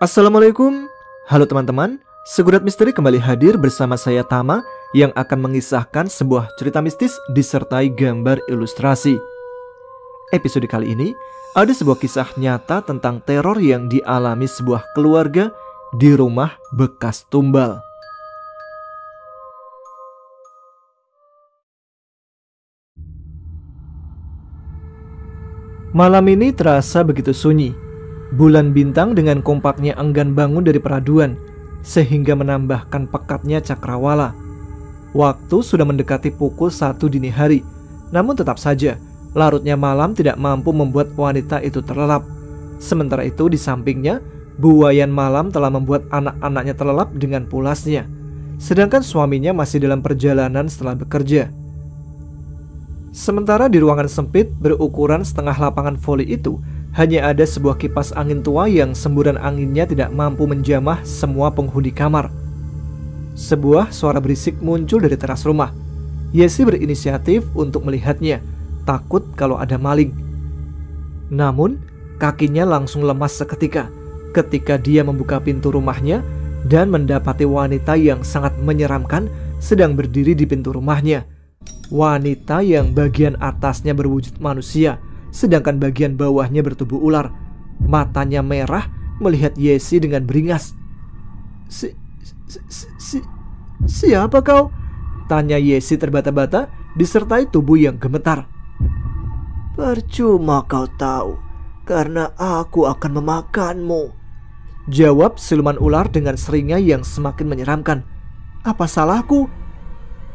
Assalamualaikum. Halo teman-teman, Segurat Misteri kembali hadir bersama saya Tama yang akan mengisahkan sebuah cerita mistis disertai gambar ilustrasi. Episode kali ini ada sebuah kisah nyata tentang teror yang dialami sebuah keluarga di rumah bekas tumbal. Malam ini terasa begitu sunyi. Bulan bintang dengan kompaknya enggan bangun dari peraduan, sehingga menambahkan pekatnya cakrawala. Waktu sudah mendekati pukul 1 dini hari, namun tetap saja larutnya malam tidak mampu membuat wanita itu terlelap. Sementara itu di sampingnya, buayan malam telah membuat anak-anaknya terlelap dengan pulasnya, sedangkan suaminya masih dalam perjalanan setelah bekerja. Sementara di ruangan sempit berukuran setengah lapangan voli itu, hanya ada sebuah kipas angin tua yang semburan anginnya tidak mampu menjamah semua penghuni kamar. Sebuah suara berisik muncul dari teras rumah. Yesi berinisiatif untuk melihatnya, takut kalau ada maling. Namun, kakinya langsung lemas seketika ketika dia membuka pintu rumahnya dan mendapati wanita yang sangat menyeramkan sedang berdiri di pintu rumahnya. Wanita yang bagian atasnya berwujud manusia, sedangkan bagian bawahnya bertubuh ular. Matanya merah melihat Yesi dengan beringas. Siapa kau? Tanya Yesi terbata-bata disertai tubuh yang gemetar. Percuma kau tahu, karena aku akan memakanmu, jawab siluman ular dengan seringai yang semakin menyeramkan. Apa salahku?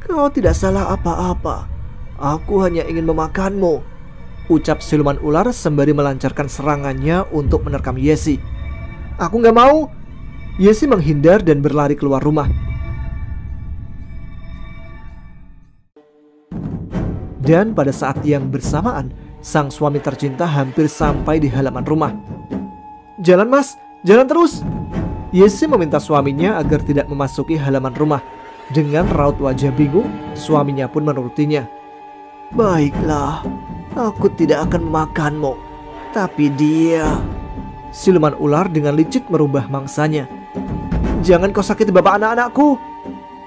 Kau tidak salah apa-apa. Aku hanya ingin memakanmu, ucap siluman ular sembari melancarkan serangannya untuk menerkam Yesi. Aku gak mau. Yesi menghindar dan berlari keluar rumah. Dan pada saat yang bersamaan, sang suami tercinta hampir sampai di halaman rumah. Jalan mas, jalan terus. Yesi meminta suaminya agar tidak memasuki halaman rumah. Dengan raut wajah bingung, suaminya pun menurutinya. Baiklah, aku tidak akan memakanmu, tapi dia... Siluman ular dengan licik merubah mangsanya. Jangan kau sakiti bapak anak-anakku.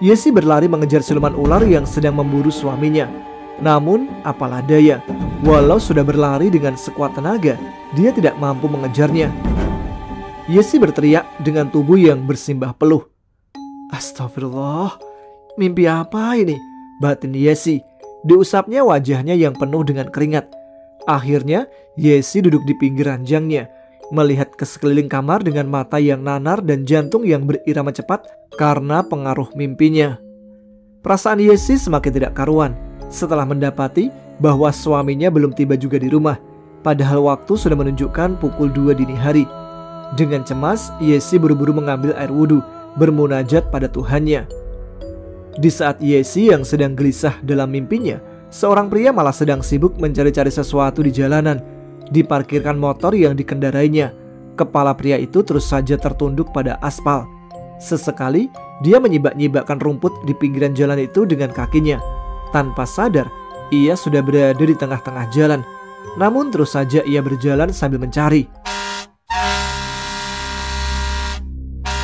Yesi berlari mengejar siluman ular yang sedang memburu suaminya. Namun apalah daya, walau sudah berlari dengan sekuat tenaga, dia tidak mampu mengejarnya. Yesi berteriak dengan tubuh yang bersimbah peluh. Astagfirullah, mimpi apa ini? Batin Yesi. Diusapnya wajahnya yang penuh dengan keringat. Akhirnya Yesi duduk di pinggir ranjangnya, melihat ke sekeliling kamar dengan mata yang nanar dan jantung yang berirama cepat karena pengaruh mimpinya. Perasaan Yesi semakin tidak karuan setelah mendapati bahwa suaminya belum tiba juga di rumah, padahal waktu sudah menunjukkan pukul 2 dini hari. Dengan cemas, Yesi buru-buru mengambil air wudhu, bermunajat pada Tuhannya. Di saat Yesi yang sedang gelisah dalam mimpinya, seorang pria malah sedang sibuk mencari-cari sesuatu di jalanan. Diparkirkan motor yang dikendarainya. Kepala pria itu terus saja tertunduk pada aspal. Sesekali dia menyibak-nyibakkan rumput di pinggiran jalan itu dengan kakinya. Tanpa sadar, ia sudah berada di tengah-tengah jalan. Namun terus saja ia berjalan sambil mencari.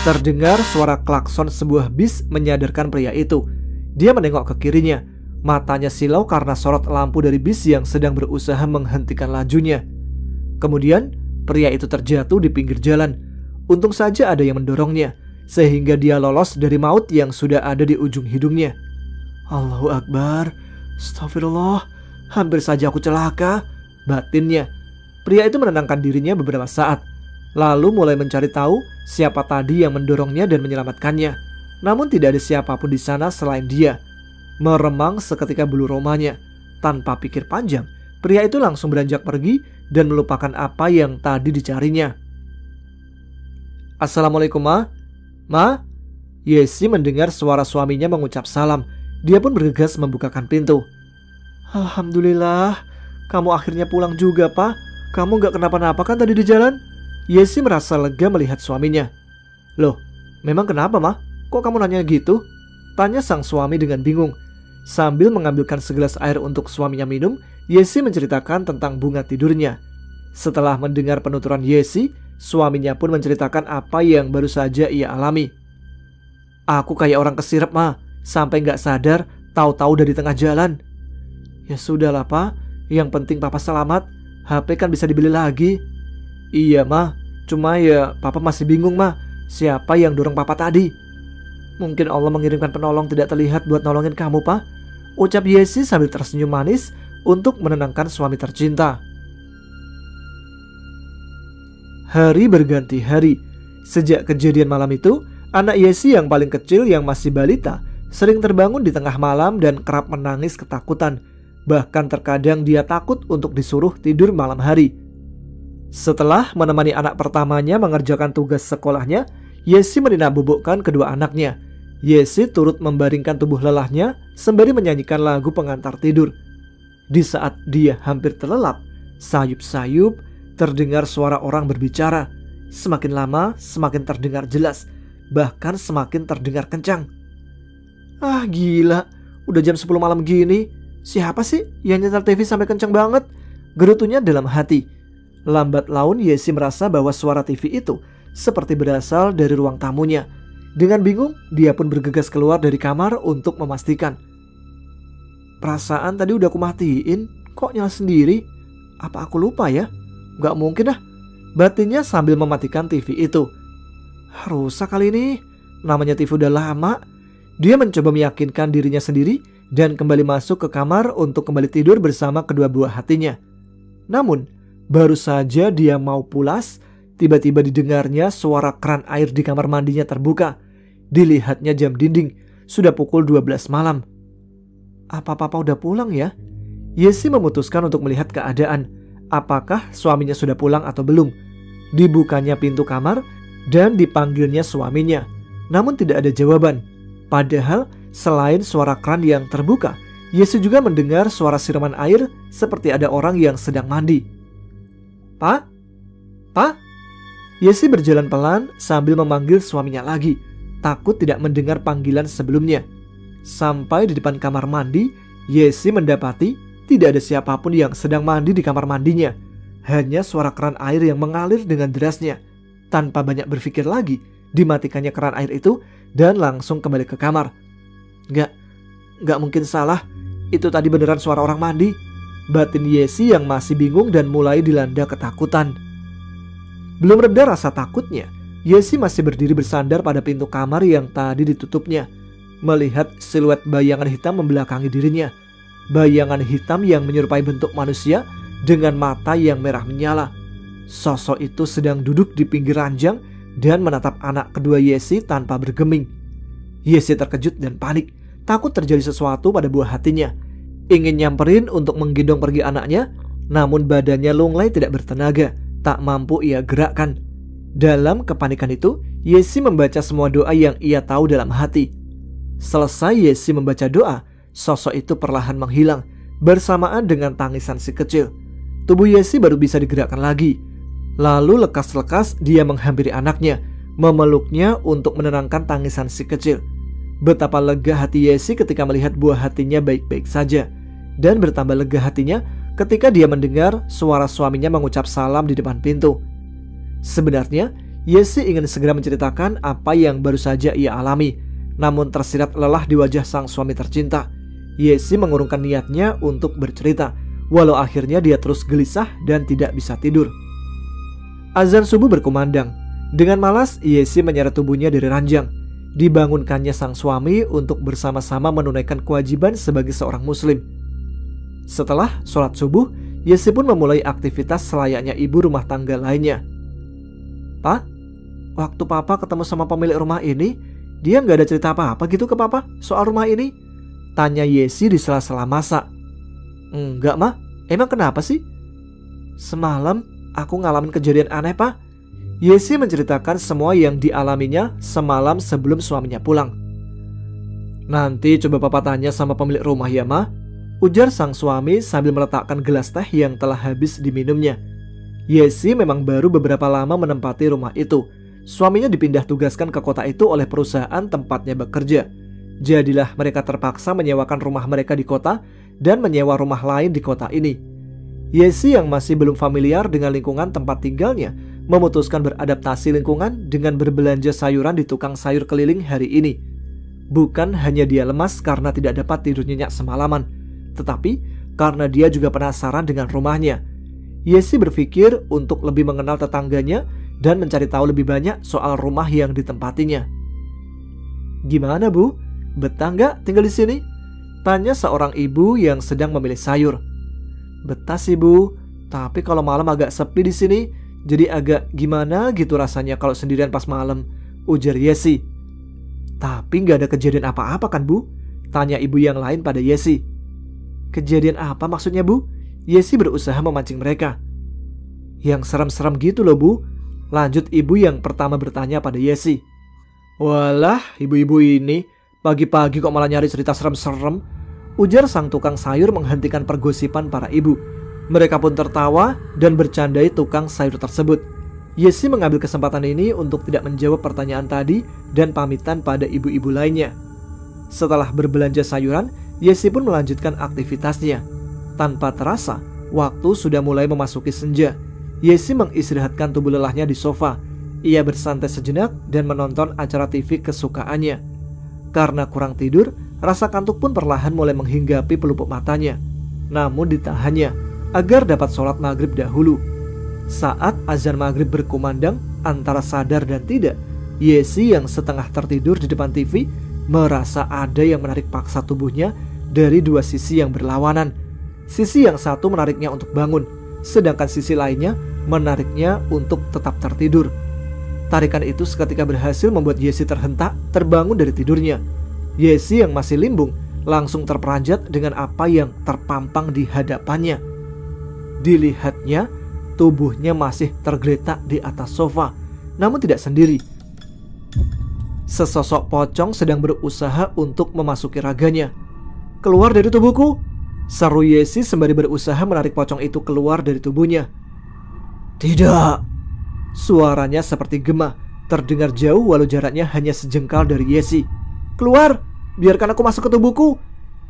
Terdengar suara klakson sebuah bis menyadarkan pria itu. Dia menengok ke kirinya. Matanya silau karena sorot lampu dari bis yang sedang berusaha menghentikan lajunya. Kemudian pria itu terjatuh di pinggir jalan. Untung saja ada yang mendorongnya, sehingga dia lolos dari maut yang sudah ada di ujung hidungnya. Allahu Akbar, astagfirullah, hampir saja aku celaka, batinnya. Pria itu menenangkan dirinya beberapa saat, lalu mulai mencari tahu siapa tadi yang mendorongnya dan menyelamatkannya. Namun tidak ada siapapun di sana selain dia. Meremang seketika bulu romanya. Tanpa pikir panjang, pria itu langsung beranjak pergi dan melupakan apa yang tadi dicarinya. Assalamualaikum ma. Ma? Yesi mendengar suara suaminya mengucap salam. Dia pun bergegas membukakan pintu. Alhamdulillah, kamu akhirnya pulang juga pak. Kamu gak kenapa-napa kan tadi di jalan? Yesi merasa lega melihat suaminya. Loh, memang kenapa mah? Kok kamu nanya gitu? Tanya sang suami dengan bingung. Sambil mengambilkan segelas air untuk suaminya minum, Yesi menceritakan tentang bunga tidurnya. Setelah mendengar penuturan Yesi, Suaminya pun menceritakan apa yang baru saja ia alami. Aku kayak orang kesirep Ma, sampai gak sadar, tahu-tahu dari tengah jalan. Ya sudahlah Pak, yang penting Papa selamat, HP kan bisa dibeli lagi. Iya Ma, cuma ya Papa masih bingung Ma, siapa yang dorong Papa tadi. Mungkin Allah mengirimkan penolong tidak terlihat buat nolongin kamu Pak, ucap Yesi sambil tersenyum manis untuk menenangkan suami tercinta. Hari berganti hari. Sejak kejadian malam itu, anak Yesi yang paling kecil yang masih balita sering terbangun di tengah malam dan kerap menangis ketakutan. Bahkan terkadang dia takut untuk disuruh tidur malam hari. Setelah menemani anak pertamanya mengerjakan tugas sekolahnya, Yesi menina bubukkan kedua anaknya. Yesi turut membaringkan tubuh lelahnya sembari menyanyikan lagu pengantar tidur. Di saat dia hampir terlelap, sayup-sayup terdengar suara orang berbicara. Semakin lama semakin terdengar jelas, bahkan semakin terdengar kencang. Ah gila, udah jam 10 malam gini, siapa sih yang nyetel TV sampai kencang banget? Gerutunya dalam hati. Lambat laun Yesi merasa bahwa suara TV itu seperti berasal dari ruang tamunya. Dengan bingung, dia pun bergegas keluar dari kamar untuk memastikan. Perasaan tadi udah aku matiin, kok nyala sendiri? Apa aku lupa ya? Gak mungkin dah, batinnya sambil mematikan TV itu. Rusak kali ini, namanya TV udah lama. Dia mencoba meyakinkan dirinya sendiri dan kembali masuk ke kamar untuk kembali tidur bersama kedua buah hatinya. Namun, baru saja dia mau pulas, tiba-tiba didengarnya suara keran air di kamar mandinya terbuka. Dilihatnya jam dinding, sudah pukul 12 malam. Apa papa udah pulang ya? Yesi memutuskan untuk melihat keadaan. Apakah suaminya sudah pulang atau belum? Dibukanya pintu kamar dan dipanggilnya suaminya. Namun tidak ada jawaban. Padahal selain suara keran yang terbuka, Yesi juga mendengar suara siraman air seperti ada orang yang sedang mandi. Pak? Pak? Yesi berjalan pelan sambil memanggil suaminya lagi, takut tidak mendengar panggilan sebelumnya. Sampai di depan kamar mandi, Yesi mendapati tidak ada siapapun yang sedang mandi di kamar mandinya. Hanya suara keran air yang mengalir dengan derasnya. Tanpa banyak berpikir lagi, dimatikannya keran air itu dan langsung kembali ke kamar. Gak mungkin salah. Itu tadi beneran suara orang mandi. Batin Yesi yang masih bingung dan mulai dilanda ketakutan. Belum reda rasa takutnya, Yesi masih berdiri bersandar pada pintu kamar yang tadi ditutupnya, melihat siluet bayangan hitam membelakangi dirinya. Bayangan hitam yang menyerupai bentuk manusia dengan mata yang merah menyala. Sosok itu sedang duduk di pinggir ranjang dan menatap anak kedua Yesi tanpa bergeming. Yesi terkejut dan panik, takut terjadi sesuatu pada buah hatinya. Ingin nyamperin untuk menggendong pergi anaknya, namun badannya lunglai tidak bertenaga, tak mampu ia gerakkan. Dalam kepanikan itu, Yesi membaca semua doa yang ia tahu dalam hati. Selesai Yesi membaca doa, sosok itu perlahan menghilang bersamaan dengan tangisan si kecil. Tubuh Yesi baru bisa digerakkan lagi. Lalu lekas-lekas dia menghampiri anaknya, memeluknya untuk menenangkan tangisan si kecil. Betapa lega hati Yesi ketika melihat buah hatinya baik-baik saja. Dan bertambah lega hatinya ketika dia mendengar suara suaminya mengucap salam di depan pintu. Sebenarnya Yesi ingin segera menceritakan apa yang baru saja ia alami, namun tersirat lelah di wajah sang suami tercinta. Yesi mengurungkan niatnya untuk bercerita, walau akhirnya dia terus gelisah dan tidak bisa tidur. Azan subuh berkumandang. Dengan malas, Yesi menyeret tubuhnya dari ranjang. Dibangunkannya sang suami untuk bersama-sama menunaikan kewajiban sebagai seorang muslim. Setelah sholat subuh, Yesi pun memulai aktivitas selayaknya ibu rumah tangga lainnya. Pak, waktu papa ketemu sama pemilik rumah ini, dia gak ada cerita apa-apa gitu ke papa soal rumah ini? Tanya Yesi di sela-sela masak. Enggak mah, emang kenapa sih? Semalam aku ngalamin kejadian aneh pak. Yesi menceritakan semua yang dialaminya semalam sebelum suaminya pulang. Nanti coba papa tanya sama pemilik rumah ya ma, ujar sang suami sambil meletakkan gelas teh yang telah habis diminumnya. Yesi memang baru beberapa lama menempati rumah itu. Suaminya dipindah tugaskan ke kota itu oleh perusahaan tempatnya bekerja. Jadilah mereka terpaksa menyewakan rumah mereka di kota dan menyewa rumah lain di kota ini. Yesi yang masih belum familiar dengan lingkungan tempat tinggalnya memutuskan beradaptasi lingkungan dengan berbelanja sayuran di tukang sayur keliling hari ini. Bukan hanya dia lemas karena tidak dapat tidur nyenyak semalaman, tetapi karena dia juga penasaran dengan rumahnya. Yesi berpikir untuk lebih mengenal tetangganya dan mencari tahu lebih banyak soal rumah yang ditempatinya. "Gimana, Bu? Betah nggak tinggal di sini?" tanya seorang ibu yang sedang memilih sayur. "Betah sih, Bu, tapi kalau malam agak sepi di sini, jadi agak gimana gitu rasanya kalau sendirian pas malam," ujar Yesi. "Tapi nggak ada kejadian apa-apa kan, Bu?" tanya ibu yang lain pada Yesi. "Kejadian apa maksudnya, Bu?" Yesi berusaha memancing mereka. "Yang serem-serem gitu loh, Bu," lanjut ibu yang pertama bertanya pada Yesi. "Walah, ibu-ibu ini pagi-pagi kok malah nyari cerita serem-serem," ujar sang tukang sayur menghentikan pergosipan para ibu. Mereka pun tertawa dan bercandai tukang sayur tersebut. Yesi mengambil kesempatan ini untuk tidak menjawab pertanyaan tadi dan pamitan pada ibu-ibu lainnya. Setelah berbelanja sayuran, Yesi pun melanjutkan aktivitasnya. Tanpa terasa, waktu sudah mulai memasuki senja. Yesi mengistirahatkan tubuh lelahnya di sofa. Ia bersantai sejenak dan menonton acara TV kesukaannya. Karena kurang tidur, rasa kantuk pun perlahan mulai menghinggapi pelupuk matanya. Namun ditahannya agar dapat sholat maghrib dahulu. Saat azan maghrib berkumandang, antara sadar dan tidak, Yesi yang setengah tertidur di depan TV merasa ada yang menarik paksa tubuhnya dari dua sisi yang berlawanan. Sisi yang satu menariknya untuk bangun, sedangkan sisi lainnya menariknya untuk tetap tertidur. Tarikan itu seketika berhasil membuat Yesi terhentak terbangun dari tidurnya. Yesi yang masih limbung langsung terperanjat dengan apa yang terpampang di hadapannya. Dilihatnya, tubuhnya masih tergeletak di atas sofa, namun tidak sendiri. Sesosok pocong sedang berusaha untuk memasuki raganya. "Keluar dari tubuhku!" seru Yesi sembari berusaha menarik pocong itu keluar dari tubuhnya. "Tidak!" suaranya seperti gema, terdengar jauh walau jaraknya hanya sejengkal dari Yesi. "Keluar! Biarkan aku masuk ke tubuhku!"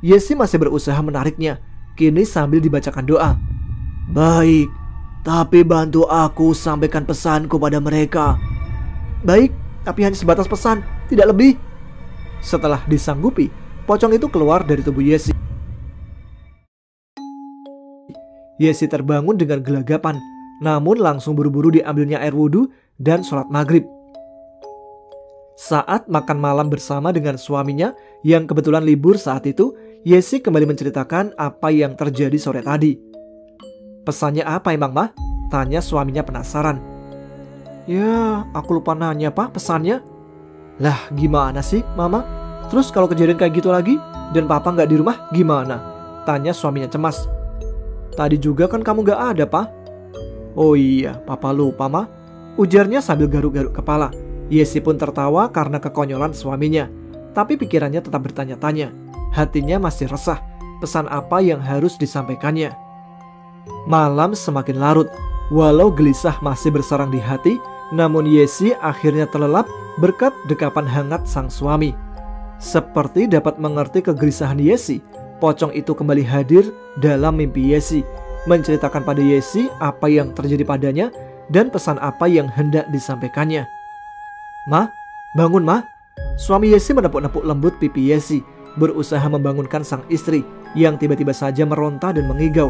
Yesi masih berusaha menariknya, kini sambil dibacakan doa. "Baik, tapi bantu aku sampaikan pesanku pada mereka." "Baik, tapi hanya sebatas pesan, tidak lebih." Setelah disanggupi, pocong itu keluar dari tubuh Yesi. Yesi terbangun dengan gelagapan, namun langsung buru-buru diambilnya air wudhu dan sholat maghrib. Saat makan malam bersama dengan suaminya yang kebetulan libur saat itu, Yesi kembali menceritakan apa yang terjadi sore tadi. "Pesannya apa emang, Mah?" tanya suaminya penasaran. "Ya, aku lupa nanya, Pak, pesannya." "Lah, gimana sih, Mama? Terus kalau kejadian kayak gitu lagi dan Papa nggak di rumah gimana?" tanya suaminya cemas. "Tadi juga kan kamu gak ada, Pak." "Oh iya, Papa lupa, Ma," ujarnya sambil garuk-garuk kepala. Yesi pun tertawa karena kekonyolan suaminya, tapi pikirannya tetap bertanya-tanya. Hatinya masih resah, pesan apa yang harus disampaikannya. Malam semakin larut, walau gelisah masih bersarang di hati, namun Yesi akhirnya terlelap berkat dekapan hangat sang suami. Seperti dapat mengerti kegelisahan Yesi, pocong itu kembali hadir dalam mimpi Yesi, menceritakan pada Yesi apa yang terjadi padanya dan pesan apa yang hendak disampaikannya. "Ma, bangun, Ma." Suami Yesi menepuk-nepuk lembut pipi Yesi, berusaha membangunkan sang istri yang tiba-tiba saja meronta dan mengigau.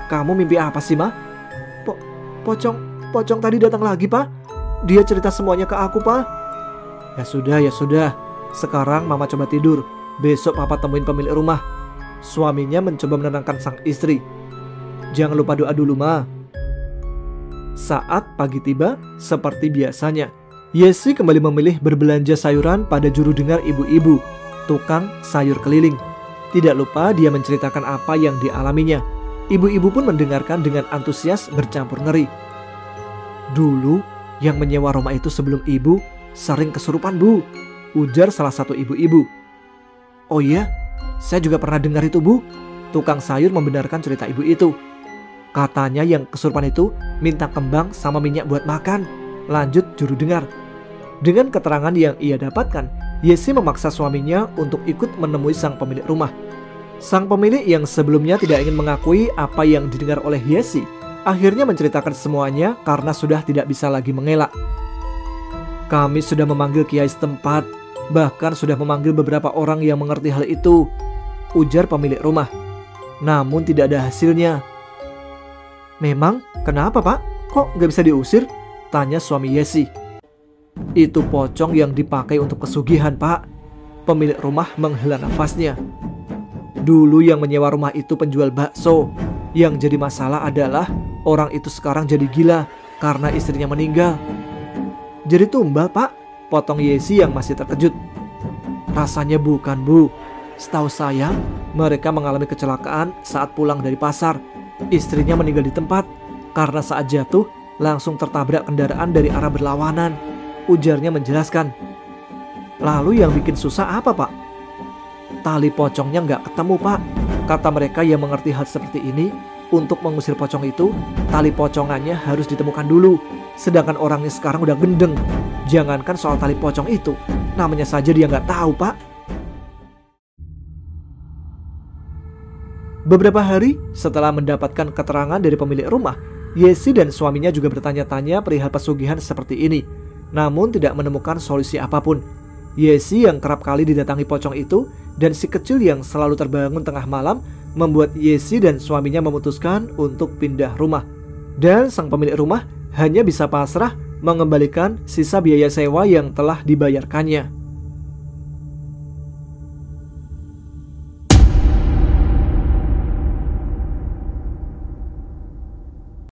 "Kamu mimpi apa sih, Ma?" Pocong tadi datang lagi, Pak. Dia cerita semuanya ke aku, Pak." Ya sudah. Sekarang Mama coba tidur. Besok Papa temuin pemilik rumah." Suaminya mencoba menenangkan sang istri. "Jangan lupa doa dulu, Ma." Saat pagi tiba, seperti biasanya, Yesi kembali memilih berbelanja sayuran pada juru dengar ibu-ibu, tukang sayur keliling. Tidak lupa dia menceritakan apa yang dialaminya. Ibu-ibu pun mendengarkan dengan antusias bercampur ngeri. "Dulu yang menyewa rumah itu sebelum ibu sering kesurupan, Bu," ujar salah satu ibu-ibu. "Oh iya, saya juga pernah dengar itu, Bu." Tukang sayur membenarkan cerita ibu itu. "Katanya yang kesurupan itu minta kembang sama minyak buat makan," lanjut juru dengar. Dengan keterangan yang ia dapatkan, Yesi memaksa suaminya untuk ikut menemui sang pemilik rumah. Sang pemilik yang sebelumnya tidak ingin mengakui apa yang didengar oleh Yesi, Akhirnya menceritakan semuanya karena sudah tidak bisa lagi mengelak. Kami sudah memanggil kiai setempat, bahkan sudah memanggil beberapa orang yang mengerti hal itu, ujar pemilik rumah. Namun tidak ada hasilnya. Memang kenapa Pak? Kok nggak bisa diusir? Tanya suami Yesi. Itu pocong yang dipakai untuk pesugihan Pak. Pemilik rumah menghela nafasnya. Dulu yang menyewa rumah itu penjual bakso. Yang jadi masalah adalah orang itu sekarang jadi gila karena istrinya meninggal. Jadi tumbal Pak, potong Yesi yang masih terkejut. Rasanya bukan Bu. Setahu saya mereka mengalami kecelakaan saat pulang dari pasar. Istrinya meninggal di tempat karena saat jatuh langsung tertabrak kendaraan dari arah berlawanan, ujarnya menjelaskan. Lalu yang bikin susah apa Pak? Tali pocongnya nggak ketemu Pak. Kata mereka yang mengerti hal seperti ini, untuk mengusir pocong itu, tali pocongannya harus ditemukan dulu. Sedangkan orangnya sekarang udah gendeng. Jangankan soal tali pocong itu, namanya saja dia nggak tahu Pak. Beberapa hari setelah mendapatkan keterangan dari pemilik rumah, Yesi dan suaminya juga bertanya-tanya perihal pesugihan seperti ini, namun tidak menemukan solusi apapun. Yesi yang kerap kali didatangi pocong itu dan si kecil yang selalu terbangun tengah malam membuat Yesi dan suaminya memutuskan untuk pindah rumah. Dan sang pemilik rumah hanya bisa pasrah mengembalikan sisa biaya sewa yang telah dibayarkannya.